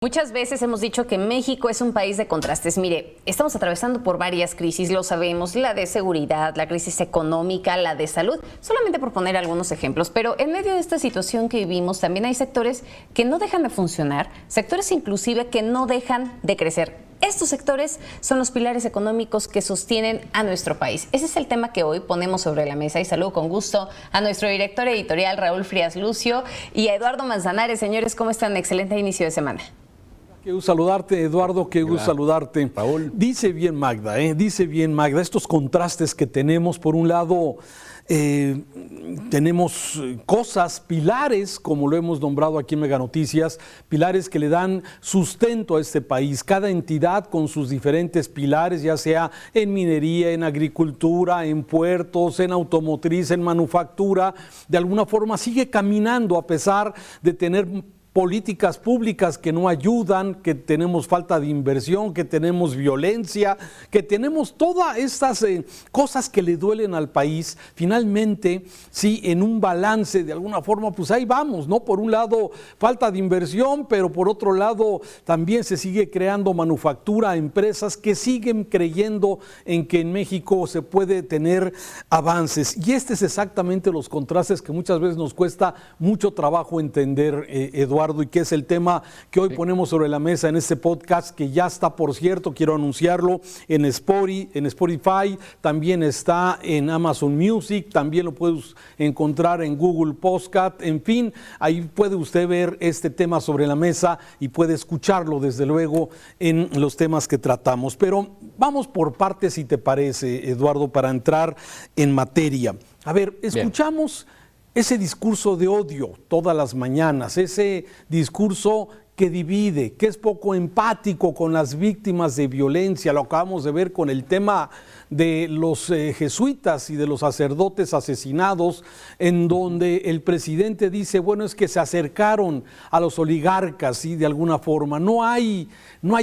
Muchas veces hemos dicho que México es un país de contrastes. Mire, estamos atravesando por varias crisis, lo sabemos, la de seguridad, la crisis económica, la de salud, solamente por poner algunos ejemplos. Pero en medio de esta situación que vivimos, también hay sectores que no dejan de funcionar, sectores inclusive que no dejan de crecer. Estos sectores son los pilares económicos que sostienen a nuestro país. Ese es el tema que hoy ponemos sobre la mesa y saludo con gusto a nuestro director editorial Raúl Frías Lucio y a Eduardo Manzanares. Señores, ¿cómo están? Excelente inicio de semana. Qué gusto saludarte, Eduardo, qué gusto saludarte. Raúl. Dice bien Magda, estos contrastes que tenemos, por un lado, tenemos cosas, pilares, como lo hemos nombrado aquí en Mega Noticias, pilares que le dan sustento a este país. Cada entidad con sus diferentes pilares, ya sea en minería, en agricultura, en puertos, en automotriz, en manufactura, de alguna forma sigue caminando a pesar de tener políticas públicas que no ayudan, que tenemos falta de inversión, que tenemos violencia, que tenemos todas estas cosas que le duelen al país. Finalmente, sí, en un balance de alguna forma, pues ahí vamos, ¿no? Por un lado, falta de inversión, pero por otro lado, también se sigue creando manufactura, empresas que siguen creyendo en que en México se puede tener avances. Y este es exactamente los contrastes que muchas veces nos cuesta mucho trabajo entender, Eduardo, y que es el tema que hoy ponemos sobre la mesa en este podcast, que ya está, por cierto, quiero anunciarlo, en Spotify, también está en Amazon Music, también lo puedes encontrar en Google Podcast, en fin, ahí puede usted ver este tema sobre la mesa y puede escucharlo, desde luego, en los temas que tratamos. Pero vamos por partes, si te parece, Eduardo, para entrar en materia. A ver, escuchamos ese discurso de odio todas las mañanas, ese discurso que divide, que es poco empático con las víctimas de violencia. Lo acabamos de ver con el tema de los jesuitas y de los sacerdotes asesinados, en donde el presidente dice, bueno, es que se acercaron a los oligarcas, ¿sí? De alguna forma. No hay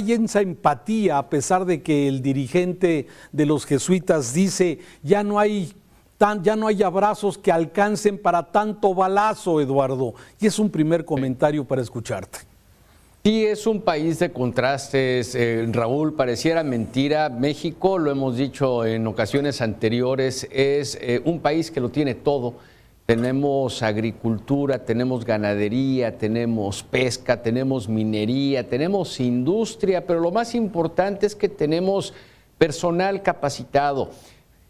esa empatía, a pesar de que el dirigente de los jesuitas dice, ya no hay abrazos que alcancen para tanto balazo, Eduardo. Y es un primer comentario para escucharte. Sí, es un país de contrastes, Raúl, pareciera mentira. México, lo hemos dicho en ocasiones anteriores, es un país que lo tiene todo. Tenemos agricultura, tenemos ganadería, tenemos pesca, tenemos minería, tenemos industria, pero lo más importante es que tenemos personal capacitado.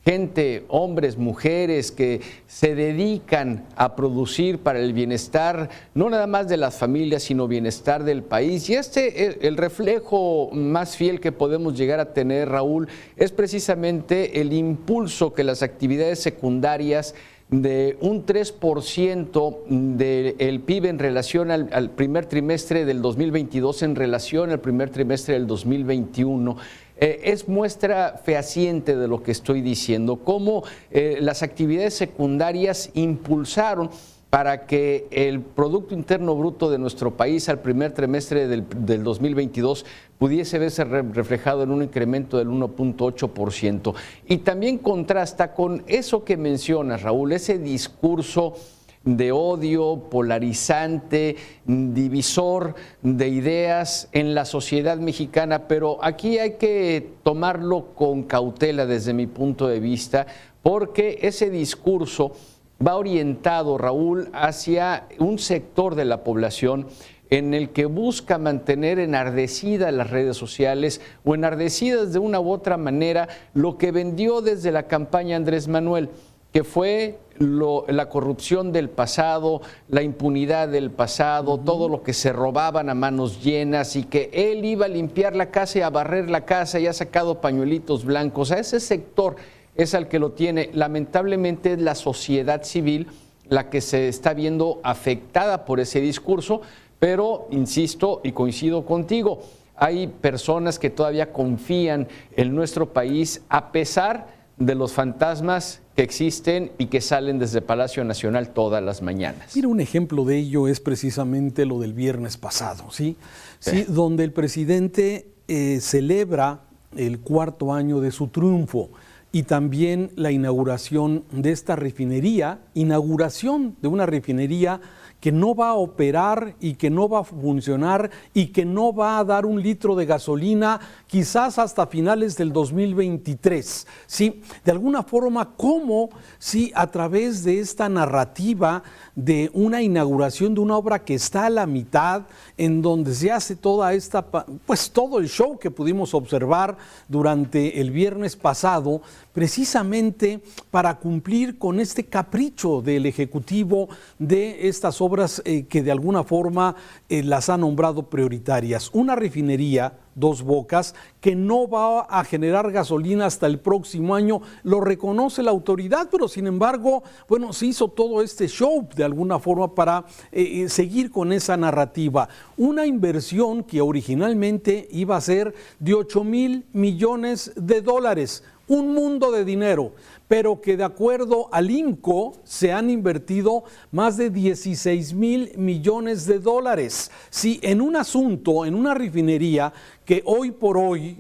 Gente, hombres, mujeres que se dedican a producir para el bienestar, no nada más de las familias, sino bienestar del país. Y el reflejo más fiel que podemos llegar a tener, Raúl, es precisamente el impulso que las actividades secundarias de un 3% del PIB en relación al primer trimestre del 2022 en relación al primer trimestre del 2021, es muestra fehaciente de lo que estoy diciendo, cómo las actividades secundarias impulsaron para que el Producto Interno Bruto de nuestro país al primer trimestre del 2022 pudiese verse reflejado en un incremento del 1.8%. Y también contrasta con eso que mencionas, Raúl, ese discurso de odio, polarizante, divisor de ideas en la sociedad mexicana, pero aquí hay que tomarlo con cautela desde mi punto de vista, porque ese discurso va orientado, Raúl, hacia un sector de la población en el que busca mantener enardecidas las redes sociales o enardecidas de una u otra manera lo que vendió desde la campaña Andrés Manuel, que fue la corrupción del pasado, la impunidad del pasado, todo lo que se robaban a manos llenas, y que él iba a limpiar la casa y a barrer la casa y ha sacado pañuelitos blancos. A ese sector es al que lo tiene. Lamentablemente es la sociedad civil la que se está viendo afectada por ese discurso, pero insisto y coincido contigo, hay personas que todavía confían en nuestro país a pesar de los fantasmas que existen y que salen desde Palacio Nacional todas las mañanas. Mira, un ejemplo de ello es precisamente lo del viernes pasado, ¿sí? Sí, donde el presidente celebra el 4º año de su triunfo. y también la inauguración de esta refinería, inauguración de una refinería que no va a operar y que no va a funcionar y que no va a dar un litro de gasolina quizás hasta finales del 2023. ¿Sí? De alguna forma, ¿cómo si a través de esta narrativa de una inauguración de una obra que está a la mitad, en donde se hace toda esta, pues todo el show que pudimos observar durante el viernes pasado, precisamente para cumplir con este capricho del Ejecutivo de estas obras que de alguna forma las ha nombrado prioritarias? Una refinería, Dos Bocas, que no va a generar gasolina hasta el próximo año, lo reconoce la autoridad, pero sin embargo, bueno, se hizo todo este show de alguna forma para seguir con esa narrativa. Una inversión que originalmente iba a ser de 8,000 millones de dólares, un mundo de dinero, pero que de acuerdo al INCO se han invertido más de 16,000 millones de dólares. Sí, en un asunto, en una refinería que hoy por hoy,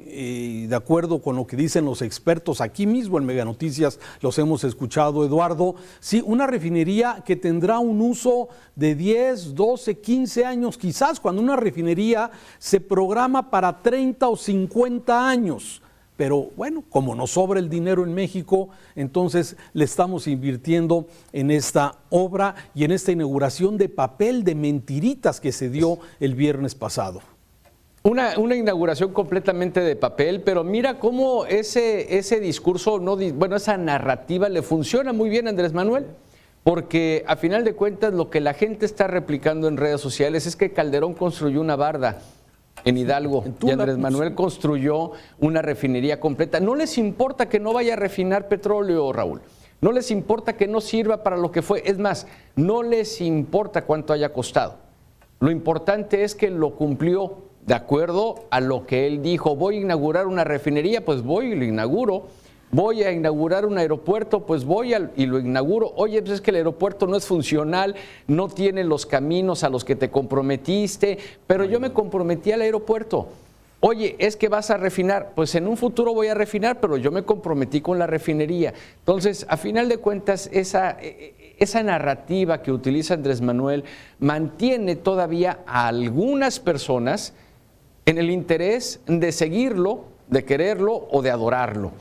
de acuerdo con lo que dicen los expertos aquí mismo en Mega Noticias, los hemos escuchado, Eduardo, sí, una refinería que tendrá un uso de 10, 12, 15 años, quizás cuando una refinería se programa para 30 o 50 años. Pero bueno, como nos sobra el dinero en México, entonces le estamos invirtiendo en esta obra y en esta inauguración de papel de mentiritas que se dio el viernes pasado. Una inauguración completamente de papel, pero mira cómo ese discurso, esa narrativa le funciona muy bien a Andrés Manuel, porque a final de cuentas lo que la gente está replicando en redes sociales es que Calderón construyó una barda en Hidalgo y Andrés Manuel construyó una refinería completa. No les importa que no vaya a refinar petróleo, Raúl. No les importa que no sirva para lo que fue. Es más, no les importa cuánto haya costado. Lo importante es que lo cumplió de acuerdo a lo que él dijo. Voy a inaugurar una refinería, pues voy y lo inauguro. Voy a inaugurar un aeropuerto, pues voy y lo inauguro. Oye, pues es que el aeropuerto no es funcional, no tiene los caminos a los que te comprometiste, pero yo me comprometí al aeropuerto. Oye, es que vas a refinar, pues en un futuro voy a refinar, pero yo me comprometí con la refinería. Entonces, a final de cuentas, esa narrativa que utiliza Andrés Manuel mantiene todavía a algunas personas en el interés de seguirlo, de quererlo o de adorarlo.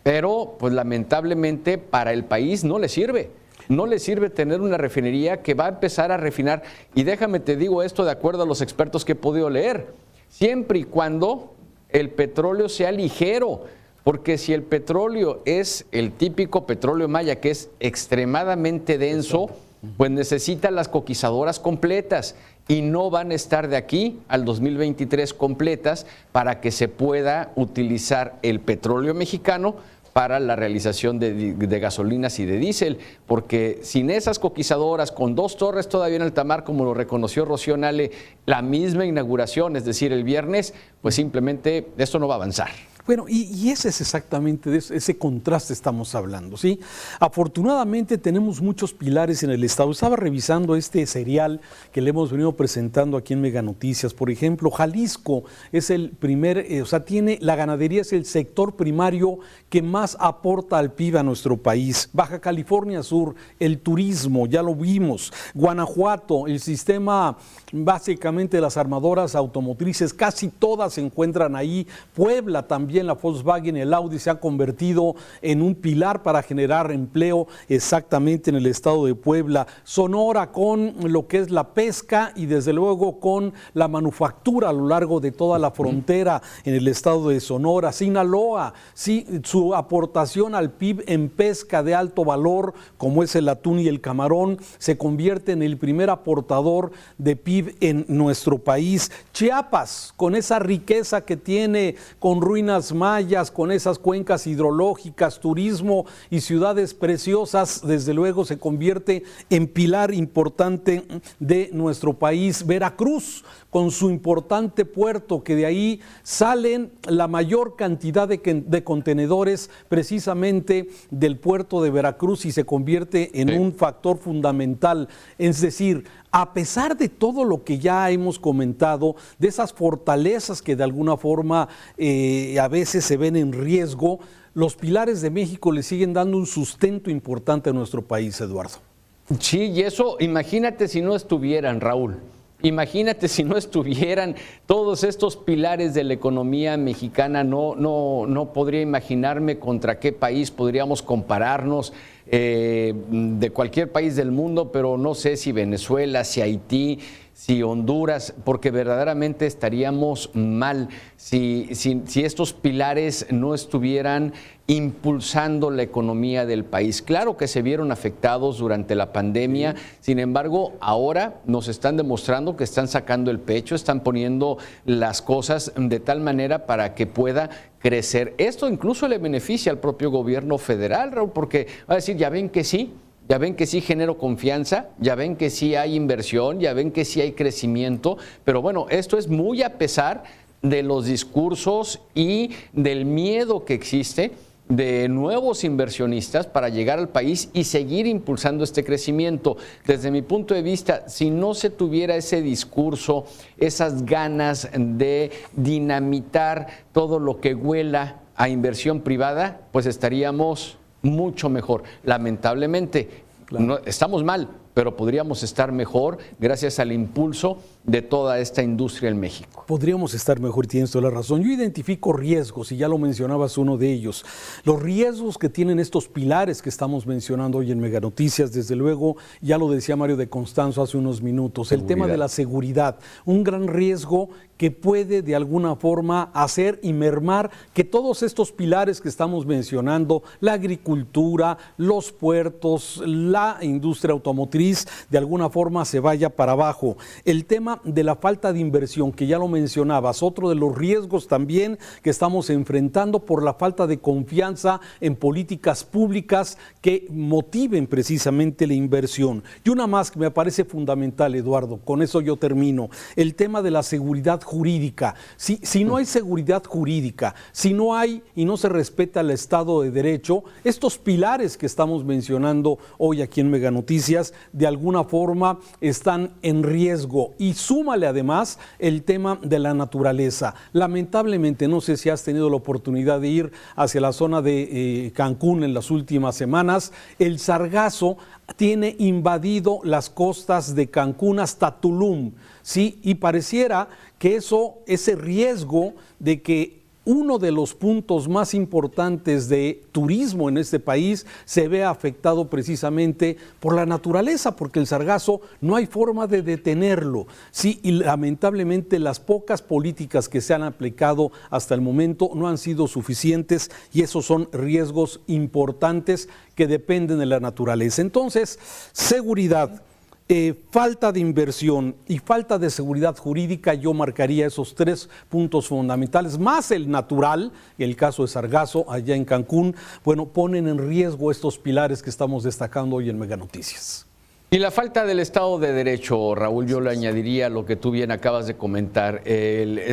Pero, pues lamentablemente para el país no le sirve. No le sirve tener una refinería que va a empezar a refinar. Y déjame te digo esto de acuerdo a los expertos que he podido leer. Siempre y cuando el petróleo sea ligero. Porque si el petróleo es el típico petróleo maya, que es extremadamente denso, pues necesita las coquizadoras completas. Y no van a estar de aquí al 2023 completas para que se pueda utilizar el petróleo mexicano para la realización de gasolinas y de diésel, porque sin esas coquizadoras, con 2 torres todavía en alta mar, como lo reconoció Rocío Nale, la misma inauguración, es decir, el viernes, pues simplemente esto no va a avanzar. Bueno, y ese es exactamente de ese contraste estamos hablando, ¿sí? Afortunadamente tenemos muchos pilares en el Estado. Estaba revisando este serial que le hemos venido presentando aquí en Mega Noticias. Por ejemplo, Jalisco es el primer, la ganadería es el sector primario que más aporta al PIB a nuestro país. Baja California Sur, el turismo, ya lo vimos. Guanajuato, el sistema básicamente de las armadoras automotrices, casi todas se encuentran ahí. Puebla también, la Volkswagen, el Audi se ha convertido en un pilar para generar empleo exactamente en el estado de Puebla. Sonora con lo que es la pesca y desde luego con la manufactura a lo largo de toda la frontera en el estado de Sonora. Sinaloa, sí, su aportación al PIB en pesca de alto valor, como es el atún y el camarón, se convierte en el primer aportador de PIB en nuestro país. Chiapas, con esa riqueza que tiene, con ruinas mayas, con esas cuencas hidrológicas, turismo y ciudades preciosas, desde luego se convierte en pilar importante de nuestro país. Veracruz, con su importante puerto, que de ahí salen la mayor cantidad de contenedores precisamente del puerto de Veracruz y se convierte en un factor fundamental. Es decir, a pesar de todo lo que ya hemos comentado, de esas fortalezas que de alguna forma a veces se ven en riesgo, los pilares de México le siguen dando un sustento importante a nuestro país, Eduardo. Sí, y eso, imagínate si no estuvieran, Raúl. Imagínate si no estuvieran todos estos pilares de la economía mexicana, no podría imaginarme contra qué país podríamos compararnos, de cualquier país del mundo, pero no sé si Venezuela, si Haití, si Honduras, porque verdaderamente estaríamos mal si estos pilares no estuvieran impulsando la economía del país. Claro que se vieron afectados durante la pandemia, sin embargo, ahora nos están demostrando que están sacando el pecho, están poniendo las cosas de tal manera para que pueda crecer. Esto incluso le beneficia al propio gobierno federal, Raúl, porque va a decir, ya ven que sí genero confianza, ya ven que sí hay inversión, ya ven que sí hay crecimiento, pero bueno, esto es muy a pesar de los discursos y del miedo que existe de nuevos inversionistas para llegar al país y seguir impulsando este crecimiento. Desde mi punto de vista, si no se tuviera ese discurso, esas ganas de dinamitar todo lo que huela a inversión privada, pues estaríamos mucho mejor. Lamentablemente, claro, no, estamos mal, pero podríamos estar mejor gracias al impulso de toda esta industria en México. Podríamos estar mejor, tienes toda la razón. Yo identifico riesgos, y ya lo mencionabas uno de ellos. Los riesgos que tienen estos pilares que estamos mencionando hoy en Mega Noticias, desde luego, ya lo decía Mario de Constanzo hace unos minutos, el tema de la seguridad, un gran riesgo que puede de alguna forma hacer y mermar que todos estos pilares que estamos mencionando, la agricultura, los puertos, la industria automotriz, de alguna forma se vaya para abajo. El tema de la falta de inversión, que ya lo mencionabas, otro de los riesgos también que estamos enfrentando por la falta de confianza en políticas públicas que motiven precisamente la inversión. Y una más que me parece fundamental, Eduardo, con eso yo termino, el tema de la seguridad jurídica. Si no hay seguridad jurídica, si no hay y no se respeta el Estado de Derecho, estos pilares que estamos mencionando hoy aquí en Mega Noticias, de alguna forma están en riesgo. Y súmale además el tema de la naturaleza. Lamentablemente, no sé si has tenido la oportunidad de ir hacia la zona de Cancún en las últimas semanas, el sargazo tiene invadido las costas de Cancún hasta Tulum, ¿sí? Y pareciera que ese riesgo de que uno de los puntos más importantes de turismo en este país se ve afectado precisamente por la naturaleza, porque el sargazo no hay forma de detenerlo. Sí, y lamentablemente las pocas políticas que se han aplicado hasta el momento no han sido suficientes y esos son riesgos importantes que dependen de la naturaleza. Entonces, seguridad, falta de inversión y falta de seguridad jurídica, yo marcaría esos tres puntos fundamentales, más el natural, el caso de sargazo allá en Cancún, bueno, ponen en riesgo estos pilares que estamos destacando hoy en Mega Noticias. Y la falta del Estado de Derecho, Raúl, yo le añadiría lo que tú bien acabas de comentar.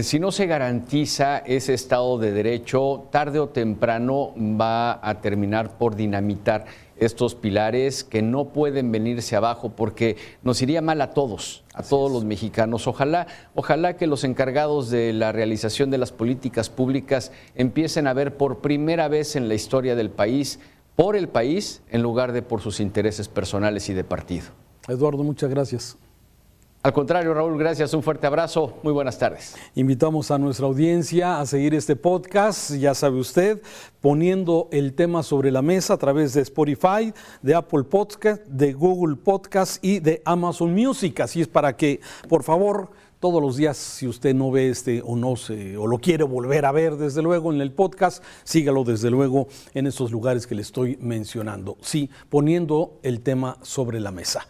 Si no se garantiza ese Estado de Derecho, tarde o temprano va a terminar por dinamitar estos pilares que no pueden venirse abajo porque nos iría mal a todos los mexicanos. Ojalá que los encargados de la realización de las políticas públicas empiecen a ver por primera vez en la historia del país por el país en lugar de por sus intereses personales y de partido. Eduardo, muchas gracias. Al contrario, Raúl, gracias, un fuerte abrazo, muy buenas tardes. Invitamos a nuestra audiencia a seguir este podcast, ya sabe usted, poniendo el tema sobre la mesa a través de Spotify, de Apple Podcast, de Google Podcast y de Amazon Music. Así es para que, por favor, todos los días, si usted no ve o lo quiere volver a ver, desde luego, en el podcast, sígalo desde luego en estos lugares que le estoy mencionando. Sí, poniendo el tema sobre la mesa.